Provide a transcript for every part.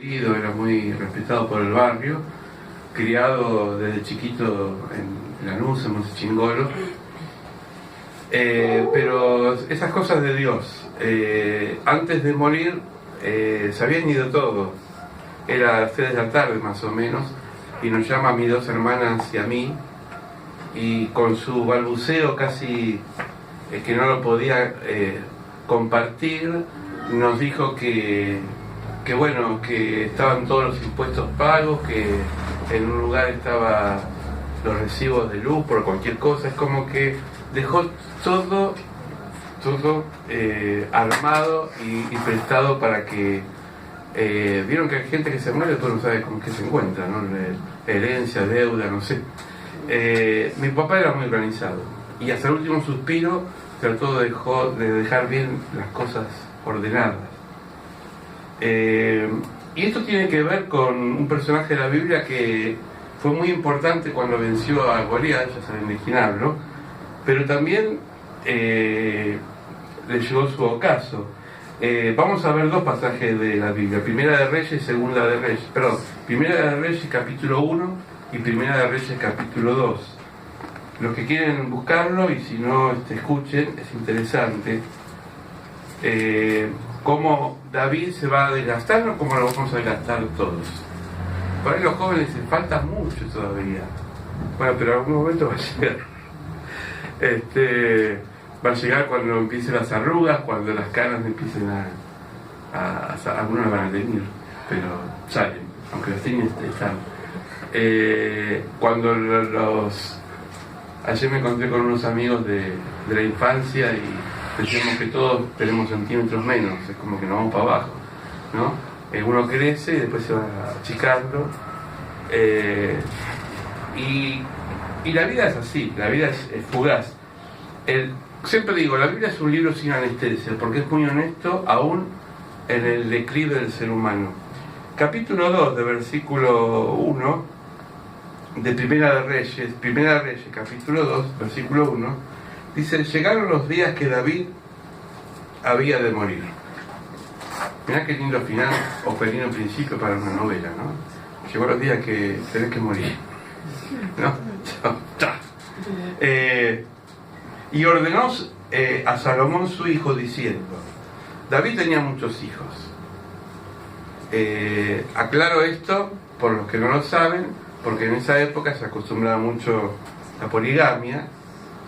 querido, era muy respetado por el barrio, criado desde chiquito en Lanús, en Montechingolo. Pero esas cosas de Dios, antes de morir se habían ido todos, era las 3 de la tarde más o menos, y nos llama a mis 2 hermanas y a mí, y con su balbuceo casi que no lo podía compartir, nos dijo que bueno, que estaban todos los impuestos pagos, que en un lugar estaban los recibos de luz por cualquier cosa. Es como que dejó todo armado y prestado para que vieron que hay gente que se muere y después no sabe con qué se encuentra, ¿no? Herencia, deuda, no sé. Mi papá era muy organizado y hasta el último suspiro trató de dejar bien las cosas ordenadas. Y esto tiene que ver con un personaje de la Biblia que fue muy importante cuando venció a Goliat, ya saben de quién hablo, pero también le llegó su ocaso. Vamos a ver 2 pasajes de la Biblia, Primera de Reyes y Segunda de Reyes, perdón, Primera de Reyes capítulo 1 y Primera de Reyes capítulo 2. Los que quieren buscarlo, y si no escuchen, es interesante cómo David se va a desgastar o cómo lo vamos a desgastar todos. Por ahí los jóvenes les falta mucho todavía. Bueno, pero en algún momento va a llegar. Va a llegar cuando empiecen las arrugas, cuando las canas empiecen algunos van a tener, pero salen, aunque las tienen están. Ayer me encontré con unos amigos de la infancia y decíamos que todos tenemos centímetros menos, es como que nos vamos para abajo, ¿no? Uno crece y después se va achicando, y la vida es así, la vida es fugaz. Siempre digo, la Biblia es un libro sin anestesia, porque es muy honesto aún en el declive del ser humano. Capítulo 2 de versículo 1 de Primera de Reyes, capítulo 2, versículo 1, dice: llegaron los días que David había de morir. Mirá qué lindo final o pequeño principio para una novela, ¿no? Llegó los días que tenés que morir, ¿no? Chao. Y ordenó a Salomón su hijo diciendo, David tenía muchos hijos. Aclaro esto por los que no lo saben, porque en esa época se acostumbraba mucho la poligamia,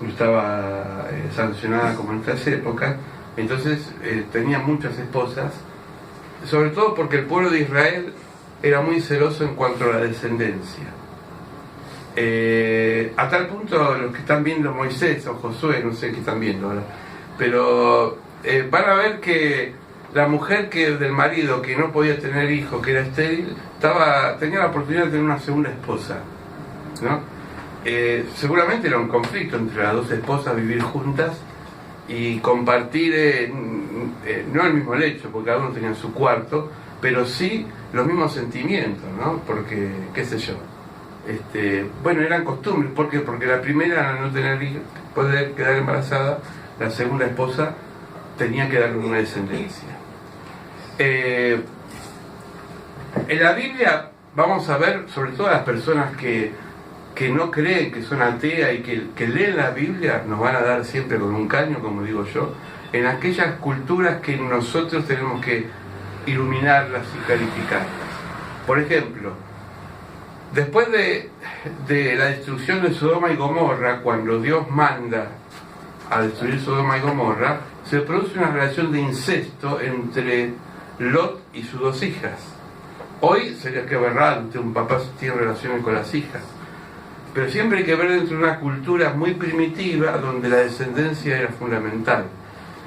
no estaba sancionada como en estas épocas, entonces tenía muchas esposas, sobre todo porque el pueblo de Israel era muy celoso en cuanto a la descendencia. A tal punto, los que están viendo Moisés o Josué, no sé qué están viendo ahora, pero van a ver que la mujer del marido que no podía tener hijos, que era estéril, tenía la oportunidad de tener una segunda esposa, ¿no? Seguramente era un conflicto entre las 2 esposas vivir juntas y compartir, no el mismo lecho, porque cada uno tenía su cuarto, pero sí los mismos sentimientos, ¿no? Porque, qué sé yo, bueno, eran costumbres. ¿Por qué? Porque la primera, al no tener hijos, poder quedar embarazada, la segunda esposa tenía que darle una descendencia. En la Biblia vamos a ver, sobre todo las personas que no creen, que son ateas y que leen la Biblia, nos van a dar siempre con un caño, como digo yo, en aquellas culturas que nosotros tenemos que iluminarlas y clarificarlas. Por ejemplo, después de la destrucción de Sodoma y Gomorra, cuando Dios manda a destruir Sodoma y Gomorra, se produce una relación de incesto entre Lot y sus 2 hijas. Hoy sería que aberrante, un papá tiene relaciones con las hijas, pero siempre hay que ver dentro de una cultura muy primitiva donde la descendencia era fundamental,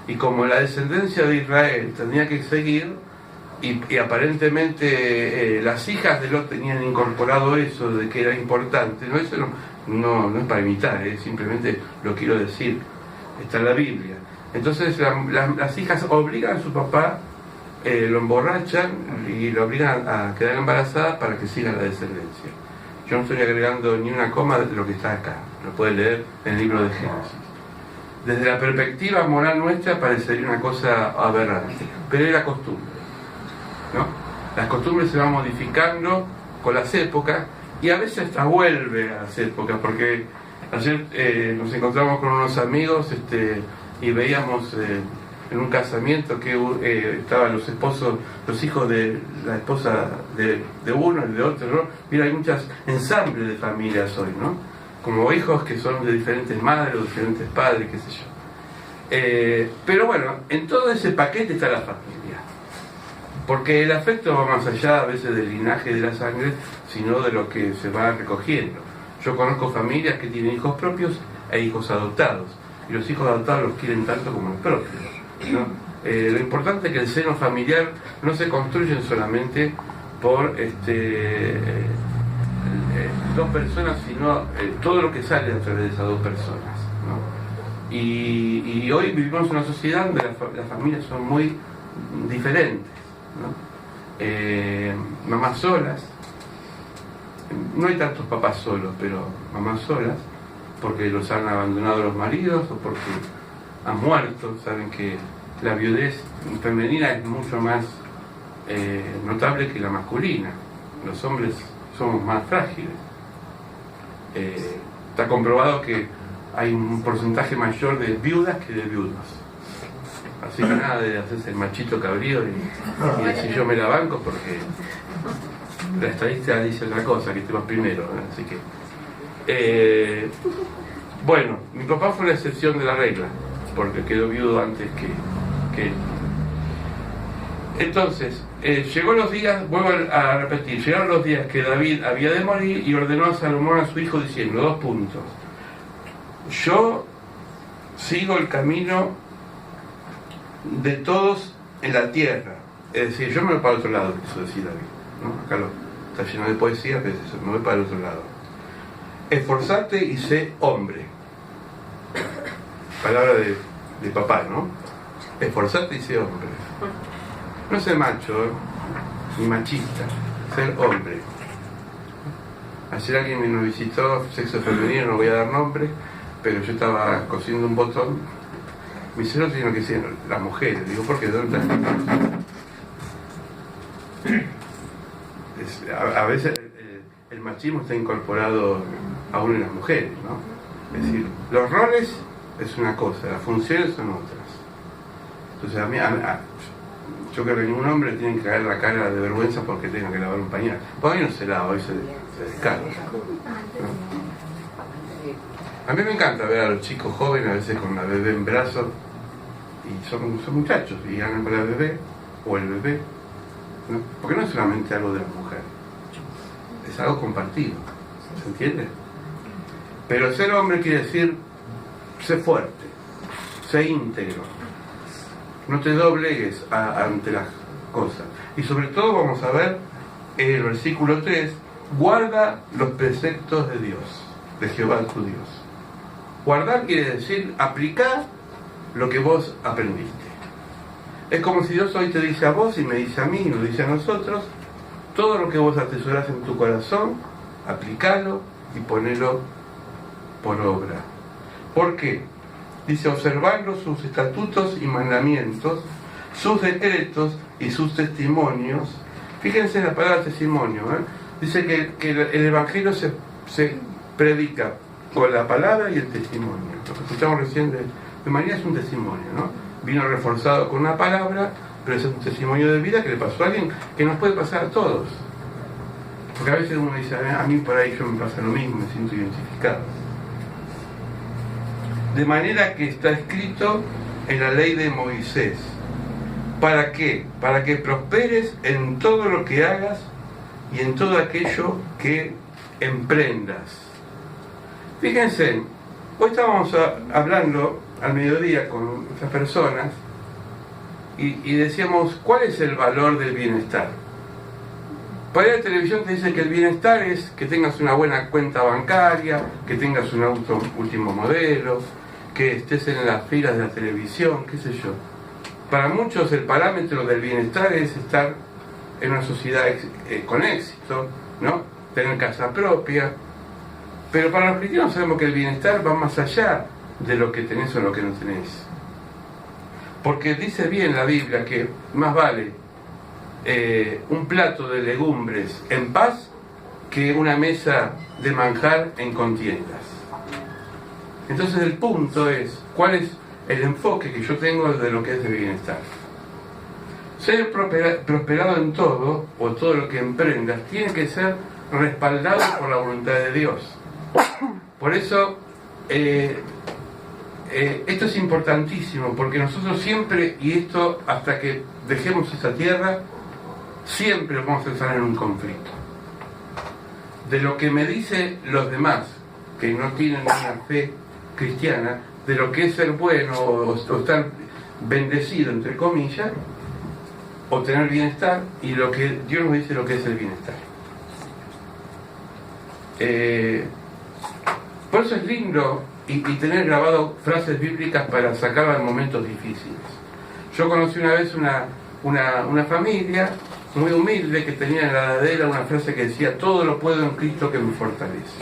y como la descendencia de Israel tenía que seguir, y aparentemente las hijas de Lot tenían incorporado eso de que era importante, no, eso no es para imitar, simplemente lo quiero decir, está en la Biblia. Entonces las hijas obligan a su papá, lo emborrachan y lo obligan a quedar embarazada para que siga la descendencia. Yo no estoy agregando ni una coma de lo que está acá, lo pueden leer en el libro de Génesis. Desde la perspectiva moral nuestra parecería una cosa aberrante, pero era costumbre, ¿no? Las costumbres se van modificando con las épocas y a veces hasta vuelve a las épocas, porque ayer nos encontramos con unos amigos y veíamos en un casamiento que estaban los esposos, los hijos de la esposa de uno y de otro, ¿no? Mira, hay muchas ensambles de familias hoy, ¿no? Como hijos que son de diferentes madres o diferentes padres, qué sé yo. Pero bueno, en todo ese paquete está la familia. Porque el afecto va más allá a veces del linaje de la sangre, sino de lo que se va recogiendo. Yo conozco familias que tienen hijos propios e hijos adoptados, y los hijos adoptados los quieren tanto como los propios, ¿no? Lo importante es que el seno familiar no se construye solamente por dos personas, sino todo lo que sale a través de esas dos personas, ¿no? Y hoy vivimos en una sociedad donde las familias son muy diferentes, ¿no? Mamás solas, no hay tantos papás solos, pero mamás solas, porque los han abandonado los maridos o porque han muerto. Saben que la viudez femenina es mucho más notable que la masculina. Los hombres somos más frágiles. Está comprobado que hay un porcentaje mayor de viudas que de viudos. Así que nada de hacerse el machito cabrío y decir yo me la banco, porque la estadística dice otra cosa, que te vas primero, ¿no? Así que bueno, mi papá fue la excepción de la regla, porque quedó viudo antes que él. Entonces, llegó los días, vuelvo a repetir, llegaron los días que David había de morir y ordenó a Salomón a su hijo diciendo, 2 puntos: yo sigo el camino de todos en la tierra, es decir, yo me voy para el otro lado, quiso decir David, ¿no? Acá está lleno de poesía, pero es eso, me voy para el otro lado. Esforzate y sé hombre. Palabra de papá, ¿no? Esforzate y sé hombre. No sé macho, ni machista, ser hombre. Ayer alguien me visitó, sexo femenino, no voy a dar nombre, pero yo estaba cosiendo un botón. Me dice, no tiene que ser las mujeres. Digo, ¿por qué? ¿Dónde está? A veces el machismo está incorporado aún en las mujeres, ¿no? Es decir, los roles es una cosa, las funciones son otras. Entonces yo creo que ningún hombre tiene que caer la cara de vergüenza porque tenga que lavar un pañal. Pues hoy no se lava, hoy se descarga, ¿no? A mí me encanta ver a los chicos jóvenes a veces con la bebé en brazos, y son muchachos y andan con la bebé o el bebé, ¿no? Porque no es solamente algo de la mujer, es algo compartido, ¿se entiende? Pero ser hombre quiere decir ser fuerte, ser íntegro, no te doblegues ante las cosas. Y sobre todo vamos a ver el versículo 3, guarda los preceptos de Dios, de Jehová tu Dios. Guardar quiere decir aplicar lo que vos aprendiste. Es como si Dios hoy te dice a vos y me dice a mí y nos dice a nosotros, todo lo que vos atesorás en tu corazón, aplicalo y ponelo por obra. ¿Por qué? Dice, observando sus estatutos y mandamientos, sus decretos y sus testimonios. Fíjense en la palabra testimonio, ¿eh? Dice que el Evangelio se predica con la palabra y el testimonio. Lo que escuchamos recién de María es un testimonio, ¿no? Vino reforzado con una palabra, pero es un testimonio de vida que le pasó a alguien, que nos puede pasar a todos. Porque a veces uno dice, a mí por ahí yo me pasa lo mismo, me siento identificado. De manera que está escrito en la ley de Moisés. ¿Para qué? Para que prosperes en todo lo que hagas y en todo aquello que emprendas. Fíjense, hoy estábamos hablando al mediodía con estas personas y decíamos, ¿cuál es el valor del bienestar? Para ir a la televisión te dice que el bienestar es que tengas una buena cuenta bancaria, que tengas un auto último modelo, que estés en las filas de la televisión, qué sé yo. Para muchos el parámetro del bienestar es estar en una sociedad con éxito, ¿no? Tener casa propia. Pero para los cristianos sabemos que el bienestar va más allá de lo que tenés o lo que no tenés. Porque dice bien la Biblia que más vale un plato de legumbres en paz que una mesa de manjar en contiendas. Entonces el punto es, ¿cuál es el enfoque que yo tengo de lo que es de bienestar? Ser prosperado en todo, o todo lo que emprendas, tiene que ser respaldado por la voluntad de Dios. Por eso, esto es importantísimo, porque nosotros siempre, y esto hasta que dejemos esta tierra, siempre vamos a estar en un conflicto. De lo que me dicen los demás, que no tienen una fe cristiana, de lo que es ser bueno o estar bendecido, entre comillas, o tener bienestar, y lo que Dios nos dice lo que es el bienestar. Por eso es lindo y tener grabado frases bíblicas para sacarlas en momentos difíciles. Yo conocí una vez una familia muy humilde que tenía en la heladera una frase que decía: todo lo puedo en Cristo que me fortalece.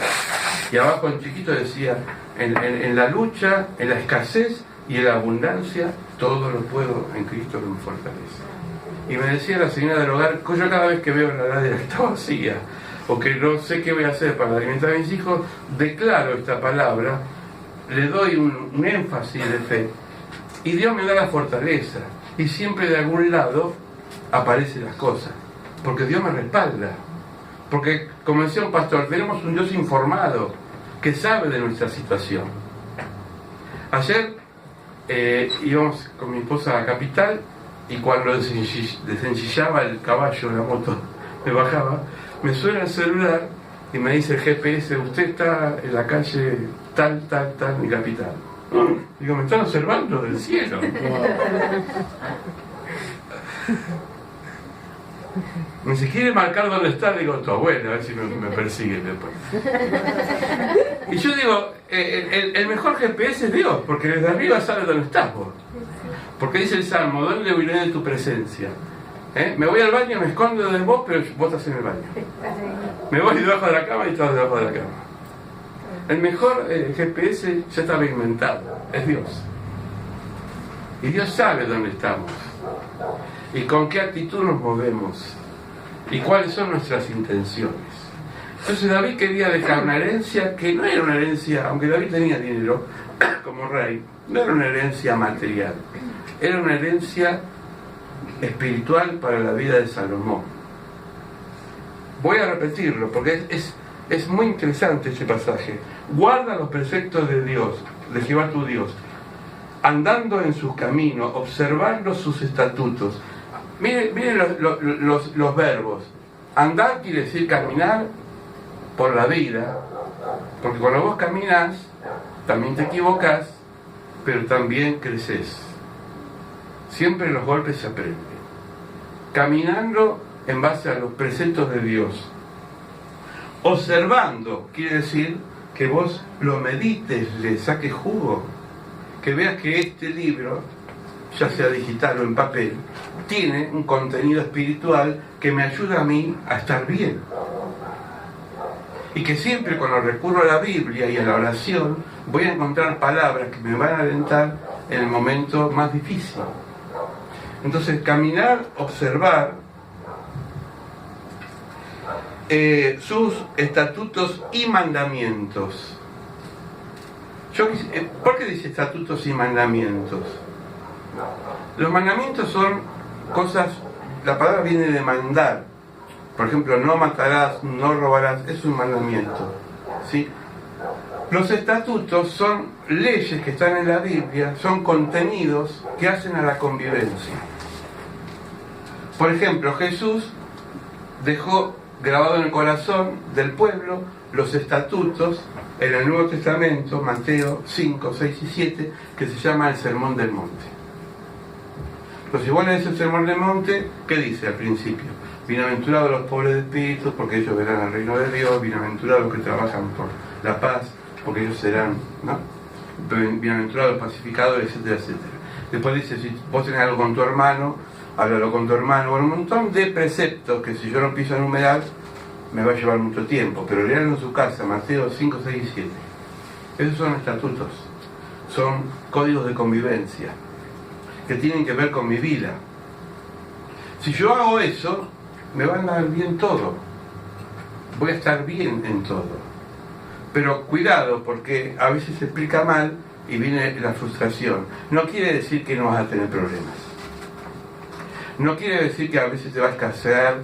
Y abajo en chiquito decía: en la lucha, en la escasez y en la abundancia, todo lo puedo en Cristo que me fortalece. Y me decía la señora del hogar, que yo cada vez que veo la heladera que está vacía, o que no sé qué voy a hacer para alimentar a mis hijos, declaro esta palabra, le doy un énfasis de fe, y Dios me da la fortaleza, y siempre de algún lado aparecen las cosas, porque Dios me respalda, porque, como decía un pastor, tenemos un Dios informado, que sabe de nuestra situación. Ayer íbamos con mi esposa a Capital, y cuando desenchillaba el caballo, la moto, me bajaba, me suena el celular y me dice el GPS: usted está en la calle tal, en Capital. Digo, me están observando del cielo. Me dice: ¿quiere marcar dónde está? Digo, tu abuela, a ver si me persigue después. Y yo digo, el mejor GPS es Dios, porque desde arriba sabe dónde estás vos. Porque dice el Salmo: ¿dónde huiré de tu presencia? Me voy al baño, me escondo de vos, pero vos estás en el baño. Me voy debajo de la cama y estás debajo de la cama. El mejor GPS ya estaba inventado, es Dios. Y Dios sabe dónde estamos, y con qué actitud nos movemos, y cuáles son nuestras intenciones. Entonces David quería dejar una herencia que no era una herencia, aunque David tenía dinero como rey, no era una herencia material, era una herencia espiritual para la vida de Salomón. Voy a repetirlo porque es muy interesante este pasaje. Guarda los preceptos de Dios, de Jehová tu Dios, andando en sus caminos, observando sus estatutos. Miren los verbos. Andar quiere decir caminar por la vida, porque cuando vos caminas también te equivocas, pero también creces. Siempre en los golpes se aprende. Caminando en base a los preceptos de Dios. Observando quiere decir que vos lo medites, le saques jugo, que veas que este libro, ya sea digital o en papel, tiene un contenido espiritual que me ayuda a mí a estar bien. Y que siempre cuando recurro a la Biblia y a la oración voy a encontrar palabras que me van a alentar en el momento más difícil. Entonces, caminar, observar sus estatutos y mandamientos. ¿Por qué dice estatutos y mandamientos? Los mandamientos son cosas, la palabra viene de mandar. Por ejemplo, no matarás, no robarás, es un mandamiento, ¿sí? Los estatutos son leyes que están en la Biblia, son contenidos que hacen a la convivencia. Por ejemplo, Jesús dejó grabado en el corazón del pueblo los estatutos en el Nuevo Testamento, Mateo 5, 6 y 7, que se llama el Sermón del Monte. Pues si vos lees el Sermón del Monte, ¿qué dice al principio? Bienaventurados los pobres de espíritu, porque ellos verán el reino de Dios. Bienaventurados los que trabajan por la paz, porque ellos serán, ¿no? Bienaventurados los pacificadores, etcétera, etcétera. Después dice, si vos tenés algo con tu hermano, háblalo con tu hermano. Bueno, un montón de preceptos que si yo no pienso enumerar, me va a llevar mucho tiempo, pero leanlo en su casa, Mateo 5, 6 y 7. Esos son estatutos, son códigos de convivencia, que tienen que ver con mi vida. Si yo hago eso, me va a andar bien todo. Voy a estar bien en todo. Pero cuidado, porque a veces se explica mal y viene la frustración. No quiere decir que no vas a tener problemas. No quiere decir que a veces te va a escasear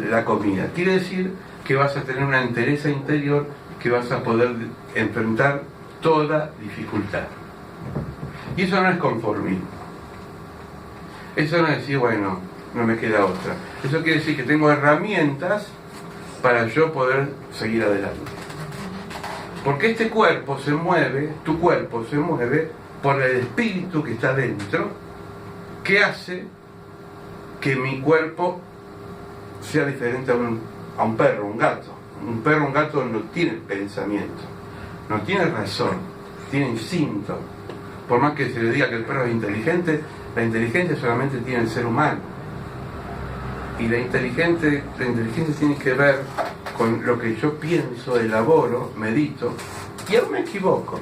la comida. Quiere decir que vas a tener una entereza interior, que vas a poder enfrentar toda dificultad. Y eso no es conformismo. Eso no es decir, bueno, no me queda otra. Eso quiere decir que tengo herramientas para yo poder seguir adelante. Porque este cuerpo se mueve, tu cuerpo se mueve por el espíritu que está dentro, que hace que mi cuerpo sea diferente a un perro, un gato. Un perro, un gato no tiene pensamiento, no tiene razón, tiene instinto. Por más que se le diga que el perro es inteligente, la inteligencia solamente tiene el ser humano. Y la inteligencia tiene que ver con lo que yo pienso, elaboro, medito, y aún me equivoco.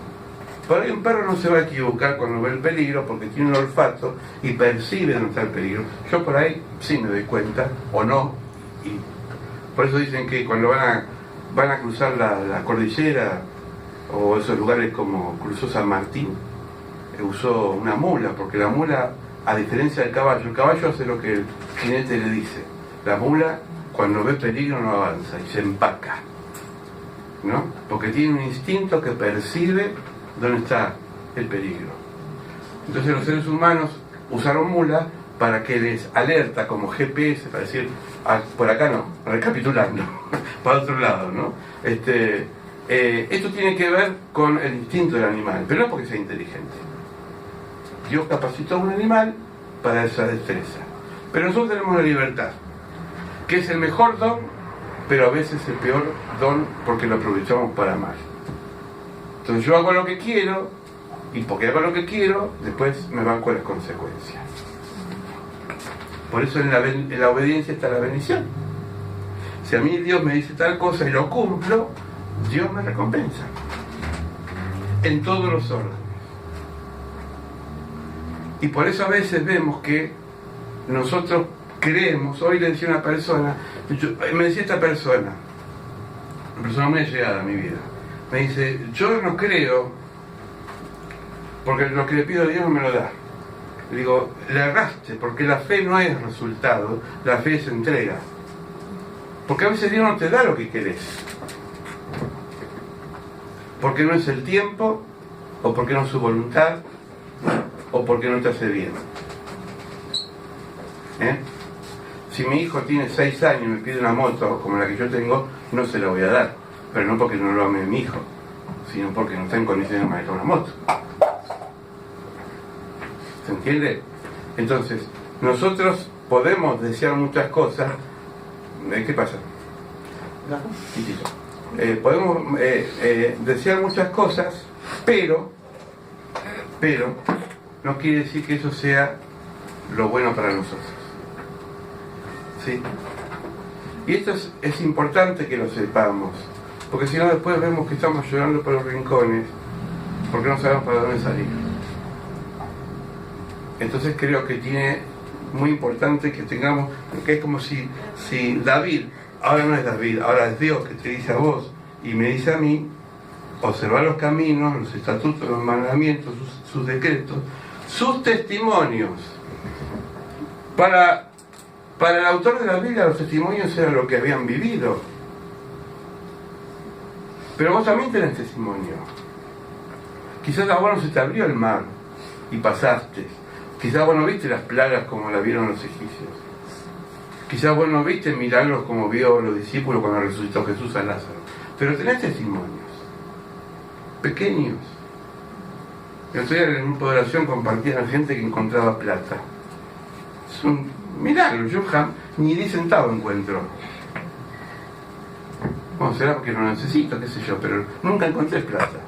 Por ahí un perro no se va a equivocar cuando ve el peligro porque tiene un olfato y percibe dónde está el peligro. Yo por ahí sí me doy cuenta, o no, y por eso dicen que cuando van a cruzar la cordillera o esos lugares como cruzó San Martín, usó una mula, porque la mula, a diferencia del caballo, el caballo hace lo que el jinete le dice. La mula, cuando ve peligro, no avanza y se empaca, ¿no? Porque tiene un instinto que percibe dónde está el peligro. Entonces los seres humanos usaron mulas para que les alerta como GPS, para decir, por acá no, recapitulando, para otro lado, ¿no? Esto tiene que ver con el instinto del animal, pero no porque sea inteligente. Dios capacitó a un animal para esa destreza. Pero nosotros tenemos la libertad, que es el mejor don, pero a veces el peor don porque lo aprovechamos para mal. Entonces yo hago lo que quiero, y porque hago lo que quiero, después me banco las consecuencias. Por eso en la obediencia está la bendición. Si a mí Dios me dice tal cosa y lo cumplo, Dios me recompensa. En todos los órdenes. Y por eso a veces vemos que nosotros creemos, hoy le decía a una persona, me decía esta persona, una persona muy allegada a mi vida, me dice, yo no creo, porque lo que le pido a Dios no me lo da. Le digo, le erraste, porque la fe no es resultado, la fe es entrega. Porque a veces Dios no te da lo que querés. Porque no es el tiempo, o porque no es su voluntad, o porque no te hace bien. Si mi hijo tiene 6 años y me pide una moto como la que yo tengo, no se la voy a dar. Pero no porque no lo ame mi hijo, sino porque no está en condiciones de manejar una moto. ¿Se entiende? Entonces, nosotros podemos desear muchas cosas. ¿Qué pasa? Podemos desear muchas cosas, pero no quiere decir que eso sea lo bueno para nosotros. ¿Sí? Y esto es importante que lo sepamos, porque si no después vemos que estamos llorando por los rincones, porque no sabemos para dónde salir. Entonces creo que tiene muy importante que tengamos, que es como si David, ahora no es David, ahora es Dios que te dice a vos y me dice a mí, observar los caminos, los estatutos, los mandamientos, sus decretos, sus testimonios. Para el autor de la Biblia los testimonios eran lo que habían vivido. Pero vos también tenés testimonio. Quizás a vos no se te abrió el mar y pasaste. Quizás vos no viste las plagas como las vieron los egipcios. Quizás vos no viste milagros como vio los discípulos cuando resucitó Jesús a Lázaro. Pero tenés testimonios. Pequeños. El otro día en el grupo de oración compartían gente que encontraba plata. Es un milagro. Yo ni 10 centavos encuentro. Bueno, será porque no lo necesito, qué sé yo, pero nunca encontré plata.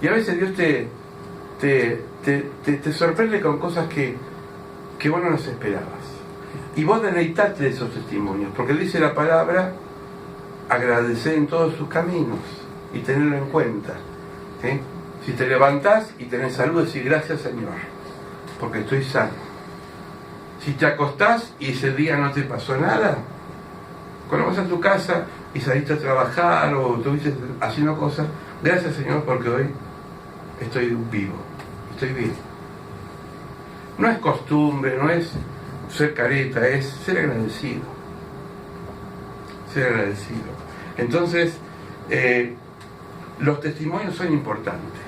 Y a veces Dios te sorprende con cosas que vos no las esperabas. Y vos deleitate de esos testimonios, porque dice la palabra, agradecer en todos sus caminos y tenerlo en cuenta. ¿Sí? Si te levantás y tenés salud, decís gracias Señor, porque estoy sano. Si te acostás y ese día no te pasó nada, cuando vas a tu casa y saliste a trabajar o estuviste haciendo cosas, gracias Señor porque hoy estoy vivo, estoy bien. No es costumbre, no es ser careta, es ser agradecido. Ser agradecido. Entonces, los testimonios son importantes.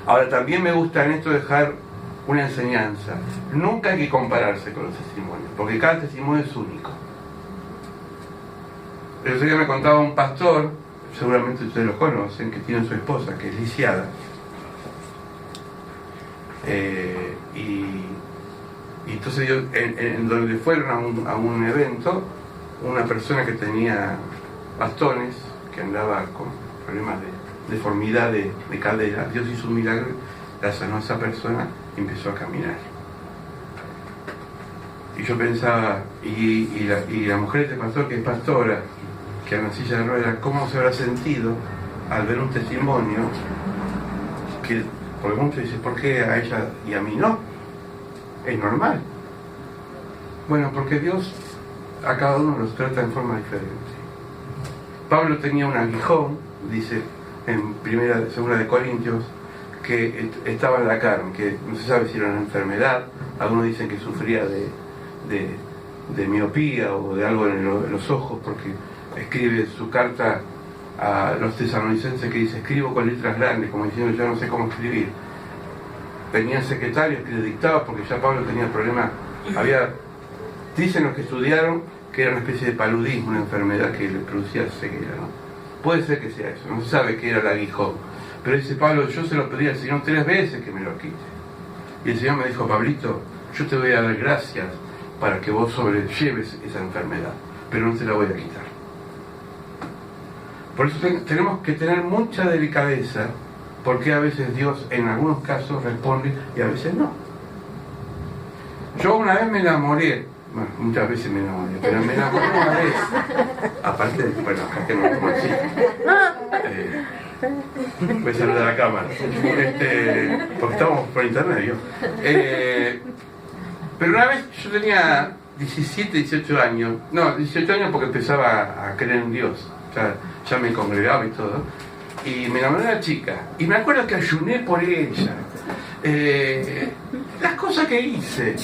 Ahora, también me gusta en esto dejar una enseñanza. Nunca hay que compararse con los testimonios, porque cada testimonio es único. El otro día me contaba un pastor, seguramente ustedes lo conocen, que tiene su esposa, que es lisiada. Y entonces en donde fueron a un evento, una persona que tenía bastones, que andaba con problemas de deformidad de cadera, Dios hizo un milagro, la sanó a esa persona y empezó a caminar. Y yo pensaba, y la mujer de este pastor, que es pastora, que anda en silla de ruedas, ¿cómo se habrá sentido al ver un testimonio que, porque muchos dicen, ¿por qué a ella y a mí no? Es normal. Bueno, porque Dios a cada uno los trata en forma diferente. Pablo tenía un aguijón, dice en segunda de Corintios, que estaba en la carne, que no se sabe si era una enfermedad, algunos dicen que sufría de miopía o de algo en los ojos, porque escribe su carta a los tesalonicenses que dice, escribo con letras grandes, como diciendo yo no sé cómo escribir. Venían secretarios que le dictaban porque ya Pablo tenía problemas, dicen los que estudiaron que era una especie de paludismo, una enfermedad que le producía ceguera, ¿no? Puede ser que sea eso, no se sabe qué era el aguijón, pero dice Pablo, yo se lo pedí al Señor 3 veces que me lo quite. Y el Señor me dijo, Pablito, yo te voy a dar gracias para que vos sobrelleves esa enfermedad, pero no te la voy a quitar. Por eso tenemos que tener mucha delicadeza, porque a veces Dios en algunos casos responde y a veces no. Yo una vez me enamoré, bueno, muchas veces me enamoré, pero me enamoré una vez, aparte de, bueno, acá que no como así, voy a saludar a la cámara, porque estamos por internet, yo. Pero una vez yo tenía 17, 18 años, no, 18 años porque empezaba a creer en Dios, ya me congregaba y todo, y me enamoré de una chica, y me acuerdo que ayuné por ella, las cosas que hice,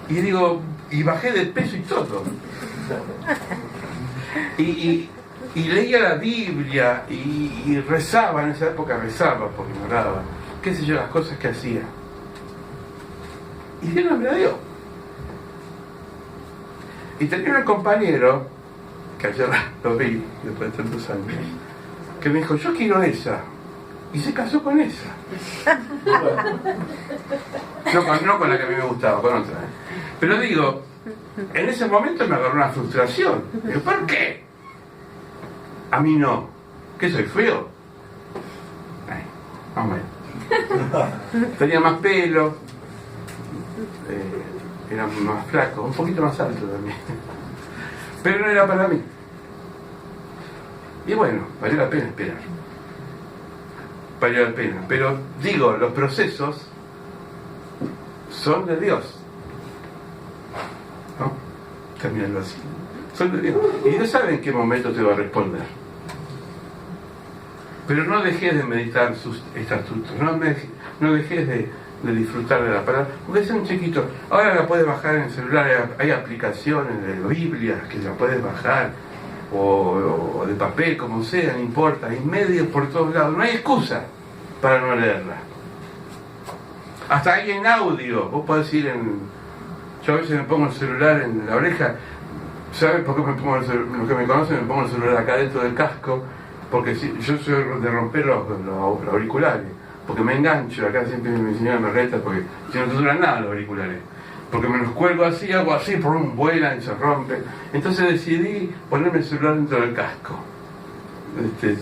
y digo, y bajé de peso y todo, y leía la Biblia, y rezaba, en esa época rezaba porque me oraba, qué sé yo, las cosas que hacía, y Dios me la dio. Y tenía un compañero, que ayer lo vi, después de tantos años, que me dijo, yo quiero esa. Y se casó con esa. No con la que a mí me gustaba, con otra. Pero digo, en ese momento me agarró una frustración. Digo, ¿por qué? A mí no. ¿Qué soy, feo? Ay, vamos a ver. Tenía más pelo. Era más flaco, un poquito más alto también. Pero no era para mí. Y bueno, valió la pena esperar. Valió la pena. Pero digo, los procesos son de Dios. ¿No? Terminarlo así. Son de Dios. Y Dios sabe en qué momento te va a responder. Pero no dejes de meditar sus estatutos. No dejes de disfrutar de la palabra, porque es un chiquito. Ahora la puedes bajar en el celular, hay aplicaciones de Biblia que la puedes bajar, o de papel, como sea, no importa, hay medios por todos lados, no hay excusa para no leerla. Hasta hay en audio, vos podés ir yo a veces me pongo el celular en la oreja, ¿sabes por qué me pongo el celular? Los que me conocen, me pongo el celular acá dentro del casco, porque yo soy de romper los auriculares, porque me engancho, acá siempre mi señora me reta, porque si no te duran nada los auriculares, porque me los cuelgo así, hago así, vuelan y se rompen. Entonces decidí ponerme el celular dentro del casco.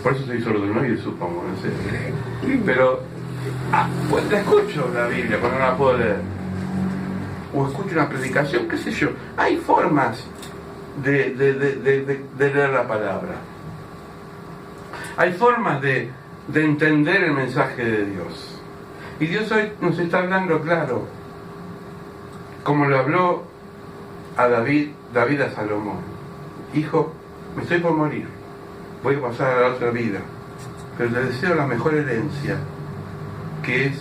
Por eso soy sordomudo, supongo, no sé. Pero pues la escucho la Biblia cuando no la puedo leer, o escucho una predicación, qué sé yo. Hay formas de leer la palabra, hay formas de entender el mensaje de Dios. Y Dios hoy nos está hablando claro. como le habló a David a Salomón: hijo, me estoy por morir, voy a pasar a la otra vida, pero le deseo la mejor herencia, que es